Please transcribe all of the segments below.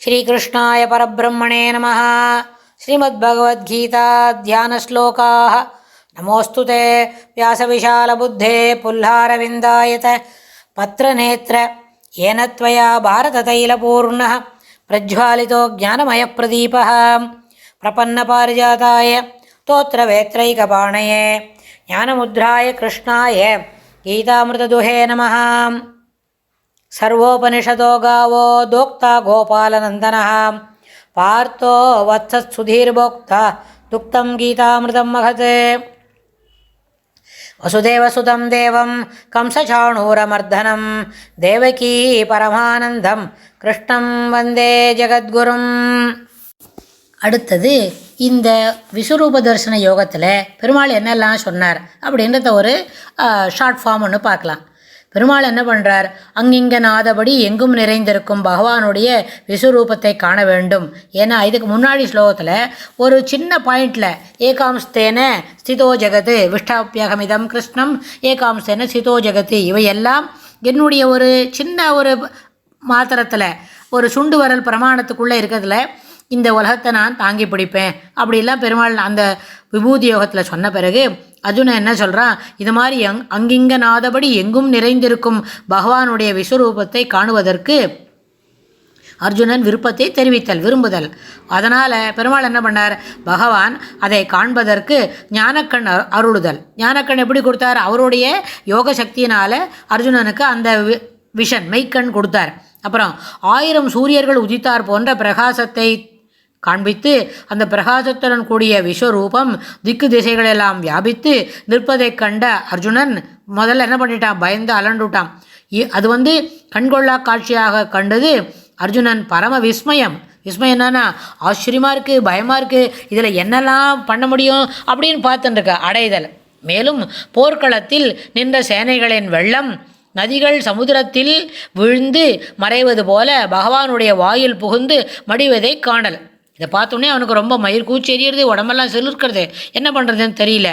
श्रीकृष्णाय परब्रह्मणे नमः। श्रीमद्भगवद्गीता ध्यानश्लोकाः। नमोऽस्तु ते व्यासविशालबुद्धे पुल्लारविन्दायत पत्रनेत्र येन त्वया भारततैलपूर्णः प्रज्वालितो ज्ञानमयप्रदीपः प्रपन्नपारिजाताय स्तोत्रवेत्रैकपाणये ज्ञानमुद्राय कृष्णाय गीतामृतदुहे नमः। सर्वोपनिषदो गावो दोक्ता गोपालनन्दनः पार्थो वत्सत्सुधीर्भोक्ता दुक्तं गीतामृतं महत्। वसुदेवसुतं देवं कंसचाणूरमर्दनं देवकी परमानन्दं कृष्णं वन्दे ஜகத்குரும். அடுத்தது இந்த விஸ்வரூப தரிசன யோகத்தில் பெருமாள் என்னெல்லாம் சொன்னார் அப்படின்றத ஒரு ஷார்ட் ஃபார்ம் ஒன்று பார்க்கலாம். பெருமாள் என்ன பண்ணுறார், அங்கிங்க நாதபடி எங்கும் நிறைந்திருக்கும் பகவானுடைய விஸ்வரூபத்தை காண வேண்டும். ஏன்னா இதுக்கு முன்னாடி ஸ்லோகத்தில் ஒரு சின்ன பாயிண்டில் ஏகாம்ஸ்தேன ஸ்திதோ ஜெகத்து விஷ்டாப்பியகமிதம் கிருஷ்ணம் ஏகாம்ஸ்தேன ஸ்திதோ ஜெகத்து இவையெல்லாம் என்னுடைய ஒரு சின்ன ஒரு மாத்திரத்தில் ஒரு சுண்டு வரல் பிரமாணத்துக்குள்ளே இருக்கிறதுல இந்த உலகத்தை நான் தாங்கி பிடிப்பேன் அப்படிலாம் பெருமாள் அந்த விபூதி யோகத்தில் சொன்ன பிறகு அர்ஜுனன் என்ன சொல்கிறான், இது மாதிரி அங்கிங்க நாதபடி எங்கும் நிறைந்திருக்கும் பகவானுடைய விஸ்வரூபத்தை காணுவதற்கு அர்ஜுனன் விருப்பத்தை விரும்புதல். அதனால் பெருமாள் என்ன பண்ணார், பகவான் அதை காண்பதற்கு ஞானக்கண் அருளுதல். ஞானக்கண் எப்படி கொடுத்தார், அவருடைய யோக சக்தியினால் அர்ஜுனனுக்கு அந்த விஷன் மெய்க்கண் கொடுத்தார். அப்புறம் 1000 சூரியர்கள் உதித்தார் போன்ற பிரகாசத்தை காண்பித்து அந்த பிரகாசத்துடன் கூடிய விஸ்வரூபம் திக்கு திசைகளெல்லாம் வியாபித்து நிற்பதை கண்ட அர்ஜுனன் முதல்ல என்ன பண்ணிட்டான், பயந்து அலண்டுட்டான். அது கண்கொள்ளா காட்சியாக கண்டது அர்ஜுனன் பரம விஸ்மயம். என்னன்னா ஆச்சரியமாக இருக்குது, பயமாக இருக்குது, இதில் என்னெல்லாம் பண்ண முடியும் அப்படின்னு பார்த்துட்டுருக்க அடைதல். மேலும் போர்க்களத்தில் நின்ற சேனைகளின் வெள்ளம் நதிகள் சமுத்திரத்தில் விழுந்து மறைவது போல பகவானுடைய வாயில் புகுந்து மடிவதை காணல். இதை பார்த்தோன்னே அவனுக்கு ரொம்ப மயிர் கூச்சி எறிகிறது, உடம்பெல்லாம் செலுக்கிறது, என்ன பண்ணுறதுன்னு தெரியல.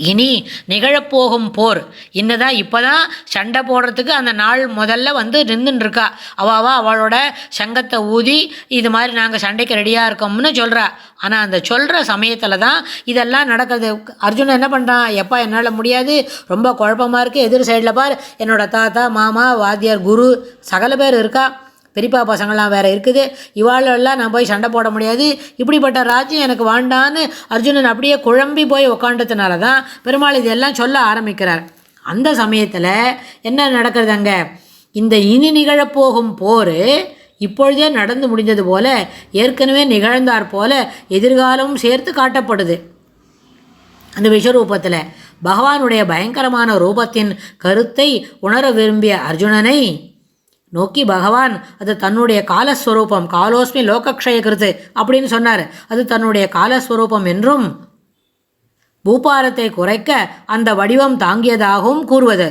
இனி நிகழப்போகும் போர் இன்னதான் இப்போ தான் சண்டை போடுறதுக்கு அந்த நாள் முதல்ல நின்றுருக்கா. அவளோட சங்கத்தை ஊதி இது மாதிரி நாங்கள் சண்டைக்கு ரெடியாக இருக்கோம்னு சொல்கிறா. ஆனால் அந்த சொல்கிற சமயத்தில் தான் இதெல்லாம் நடக்கிறது. அர்ஜுனன் என்ன பண்ணுறான், எப்பா என்னால் முடியாது, ரொம்ப குழப்பமாக இருக்குது, எதிர் சைடில் பார் என்னோடய தாத்தா மாமா வாத்தியார் குரு சகல பேர் இருக்கா, பெரியப்பா பசங்கள்லாம் வேறு இருக்குது, இவாளெல்லாம் நான் போய் சண்டை போட முடியாது, இப்படிப்பட்ட ராஜ்யம் எனக்கு வேண்டான்னு அர்ஜுனன் அப்படியே குழம்பி போய் உக்காண்டதுனால தான் பெருமாள் இதெல்லாம் சொல்ல ஆரம்பிக்கிறார். அந்த சமயத்தில் என்ன நடக்கிறது, அங்கே இந்த இனி நிகழப்போகும் போர் இப்பொழுதே நடந்து முடிந்தது போல ஏற்கனவே நிகழ்ந்தார் போல எதிர்காலமும் சேர்த்து காட்டப்படுது. அந்த விஸ்வரூபத்தில் பகவானுடைய பயங்கரமான ரூபத்தின் கருத்தை உணர விரும்பிய அர்ஜுனனை நோக்கி பகவான் அது தன்னுடைய காலஸ்வரூபம், காலோஸ்மி லோகக்ஷய கிருத்து அப்படின்னு சொன்னார். அது தன்னுடைய காலஸ்வரூபம் என்றும் பூபாரத்தை குறைக்க அந்த வடிவம் தாங்கியதாகவும் கூறுவது.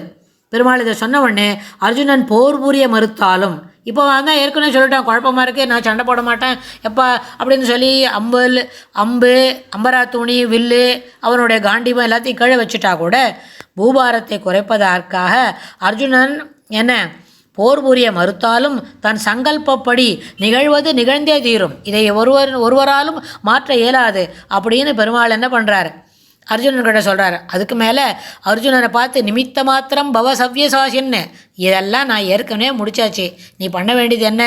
பெருமாள் இதை சொன்ன உடனே அர்ஜுனன் போர் புரிய மறுத்தாலும், இப்போ தான் ஏற்கனவே சொல்லிட்டான் குழப்பமாக இருக்குது, நான் சண்டை போட மாட்டேன் எப்பா அப்படின்னு சொல்லி அம்பு அம்பரா துணி வில்லு அவனுடைய காண்டிபம் எல்லாத்தையும் கீழே வச்சுட்டா கூட பூபாரத்தை குறைப்பதற்காக அர்ஜுனன் என்ன போர் புரிய மறுத்தாலும் தன் சங்கல்பப்படி நிகழ்வது நிகழ்ந்தே தீரும், இதை ஒருவராலும் மாற்ற இயலாது அப்படின்னு பெருமாள் என்ன பண்ணுறார், அர்ஜுனன்கிட்ட சொல்கிறார். அதுக்கு மேலே அர்ஜுனனை பார்த்து நிமித்த மாத்திரம் பவ சவ்யசாசின்னு, இதெல்லாம் நான் ஏற்கனவே முடிச்சாச்சு, நீ பண்ண வேண்டியது என்ன,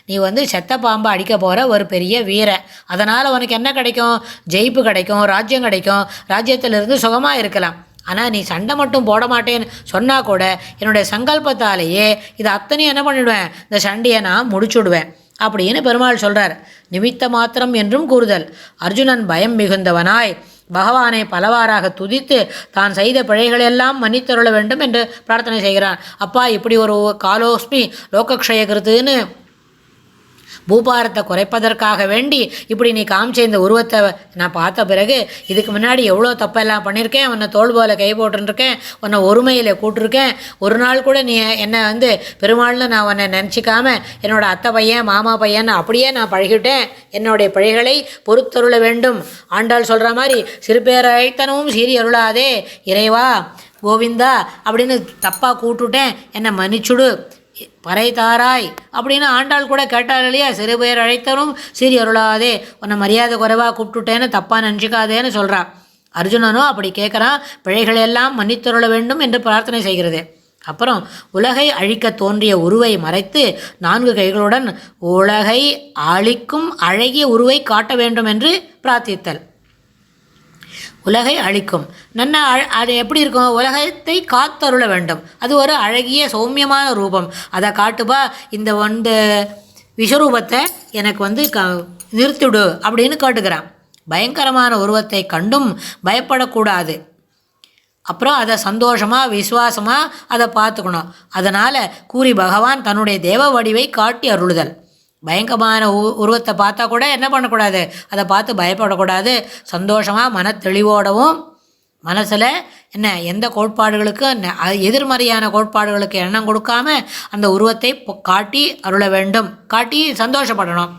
நீ செத்த பாம்பை அடிக்க போகிற ஒரு பெரிய வீரன், அதனால் உனக்கு என்ன கிடைக்கும், ஜெயிப்பு கிடைக்கும், ராஜ்யம் கிடைக்கும், ராஜ்யத்திலிருந்து சுகமாக இருக்கலாம். ஆனால் நீ சண்டை மட்டும் போட மாட்டேன்னு சொன்னால் கூட என்னுடைய சங்கல்பத்தாலேயே இது அத்தனையும் என்ன பண்ணிவிடுவேன், இந்த சண்டையை நான் முடிச்சுடுவேன் அப்படின்னு பெருமாள் சொல்கிறார். நிமித்த மாத்திரம் என்றும் கூறுதல். அர்ஜுனன் பயம் மிகுந்தவனாய் பகவானை பலவாறாக துதித்து தான் செய்த பிழைகளெல்லாம் மன்னித்தருள வேண்டும் என்று பிரார்த்தனை செய்கிறான். அப்பா இப்படி ஒரு காலோஸ்மி லோகக்ஷயகிருத்துன்னு பூபாரத்தை குறைப்பதற்காக வேண்டி இப்படி நீ காமிச்ச இந்த உருவத்தை நான் பார்த்த பிறகு இதுக்கு முன்னாடி எவ்வளோ தப்பெல்லாம் பண்ணியிருக்கேன், உன்னை தோல் போல கை போட்டுருக்கேன், உன்னை ஒருமையில் கூட்டிருக்கேன், ஒரு நாள் கூட நீ என்னை பெருமாள்னு நான் உன்னை நினச்சிக்காம என்னோடய அத்தை பையன் மாமா பையன் அப்படியே நான் பழகிவிட்டேன், என்னுடைய பிழைகளை பொறுத்தருள வேண்டும். ஆண்டாள் சொல்கிற மாதிரி சிறுபேரைத்தனமும் சீறி அருளாதே இறைவா கோவிந்தா அப்படின்னு தப்பாக கூட்டுட்டேன், என்னை மன்னிச்சுடு, பறை தாராய் அப்படின்னு ஆண்டாள் கூட கேட்டாள் இல்லையா, சிறு பேர் அழைத்தரும் சீரி அருளாதே, உன்னை மரியாதை குறைவாக கூப்பிட்டுட்டேன்னு தப்பாக நினச்சிக்காதேன்னு சொல்கிறா. அர்ஜுனனும் அப்படி கேட்குறான், பிழைகளெல்லாம் மன்னித்தருள வேண்டும் என்று பிரார்த்தனை செய்கிறது. அப்புறம் உலகை அழிக்க தோன்றிய உருவை மறைத்து 4 கைகளுடன் உலகை அழிக்கும் அழகிய உருவை காட்ட வேண்டும் என்று பிரார்த்தித்தல். உலகை அழிக்கும் அது எப்படி இருக்கும், உலகத்தை காத்தருள வேண்டும், அது ஒரு அழகிய சௌமியமான ரூபம், அதை காட்டுப்பா, இந்த விஸ்வரூபத்தை எனக்கு நிறுத்திவிடு அப்படின்னு காட்டுக்கிறான். பயங்கரமான உருவத்தை கண்டும் பயப்படக்கூடாது. அப்புறம் அதை சந்தோஷமாக விசுவாசமாக அதை பார்த்துக்கணும். அதனால் கூறி பகவான் தன்னுடைய தேவ வடிவை காட்டி அருளுதல். பயங்கரமான உருவத்தை பார்த்தா கூட என்ன பண்ணக்கூடாது, அதை பார்த்து பயப்படக்கூடாது. சந்தோஷமாக மனத்தெளிவோடவும் மனசில் எந்த கோட்பாடுகளுக்கும் எதிர்மறையான கோட்பாடுகளுக்கு எண்ணம் கொடுக்காம அந்த உருவத்தை காட்டி அருள வேண்டும், காட்டி சந்தோஷப்படணும்.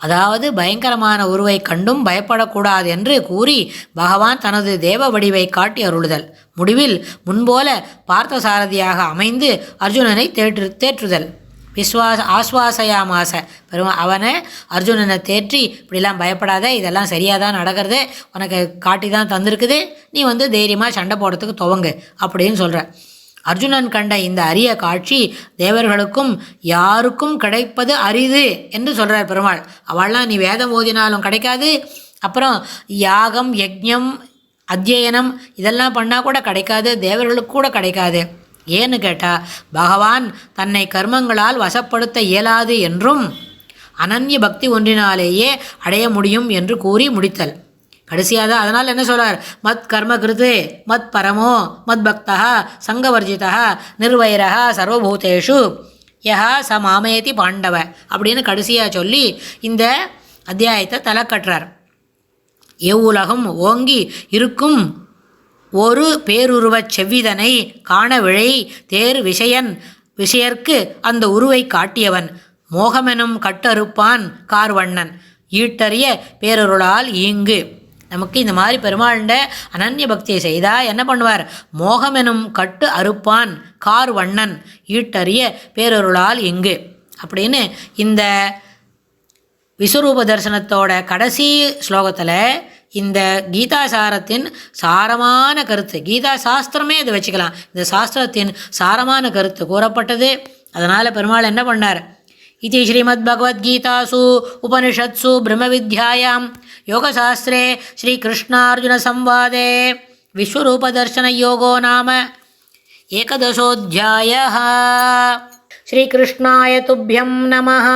அதாவது பயங்கரமான உருவை கண்டும் பயப்படக்கூடாது என்று கூறி பகவான் தனது தேவ வடிவை காட்டி அருளுதல். முடிவில் முன்போல பார்த்தசாரதியாக அமைந்து அர்ஜுனனை தேற்றுதல். ஆஸ்வாசயாமாச அவனை அர்ஜுனனை தேற்றி, இப்படிலாம் பயப்படாத, இதெல்லாம் சரியாக தான் நடக்கிறது, உனக்கு காட்டி தான் தந்திருக்குது, நீ தைரியமாக சண்டை போடுறதுக்கு துவங்கு அப்படின்னு சொல்கிற. அர்ஜுனன் கண்ட இந்த அரிய காட்சி தேவர்களுக்கும் யாருக்கும் கிடைப்பது அரிது என்று சொல்கிறார் பெருமாள். அவள்லாம் நீ வேதம் ஓதினாலும் கிடைக்காது, அப்புறம் யாகம் யஜ்ஞம் அத்தியனம் இதெல்லாம் பண்ணால் கூட கிடைக்காது, தேவர்களுக்கு கூட கிடைக்காது. ஏன்னு கேட்டால் பகவான் தன்னை கர்மங்களால் வசப்படுத்த இயலாது என்றும் அனன்ய பக்தி ஒன்றினாலேயே அடைய முடியும் என்று கூறி முடித்தல். கடைசியாக தான் அதனால் என்ன சொல்கிறார், மத் கர்ம கிருத்து மத் பரமோ மத் பக்தா சங்கவர்ஜிதா நிர்வைரா சர்வபூதேஷு யஹா ச மாமேதி பாண்டவ அப்படின்னு கடைசியாக சொல்லி இந்த அத்தியாயத்தை தலை கட்டுறார். எவ்வுலகம் ஓங்கி இருக்கும் ஒரு பேருருவச் செவ்விதனை காண விழை தேர் விஷயர்க்கு அந்த உருவை காட்டியவன் மோகமெனும் கட்டறுப்பான் கார்வண்ணன் ஈட்டறிய பேரருளால் ஈங்கு. நமக்கு இந்த மாதிரி பெருமாள்ட அனன்ய பக்தியை செய்தால் என்ன பண்ணுவார், மோகம் எனும் கட்டு அறுப்பான் கார்வண்ணன் ஈட்டறிய பேரருளால் இங்கு அப்படின்னு இந்த விஸ்வரூப தரிசனத்தோட கடைசி ஸ்லோகத்தில் இந்த கீதா சாரத்தின் சாரமான கருத்து, கீதா சாஸ்திரமே இதை வச்சுக்கலாம், இந்த சாஸ்திரத்தின் சாரமான கருத்து கூறப்பட்டது. அதனால் பெருமாள் என்ன பண்ணார், इति श्रीमद्भगवद्गीतासु उपनिषत्सु ब्रह्मविद्यायां योगशास्त्रे श्रीकृष्णार्जुनसंवादे विश्वरूपदर्शनयोगो नाम 11 श्रीकृष्णाय तुभ्यं नमः।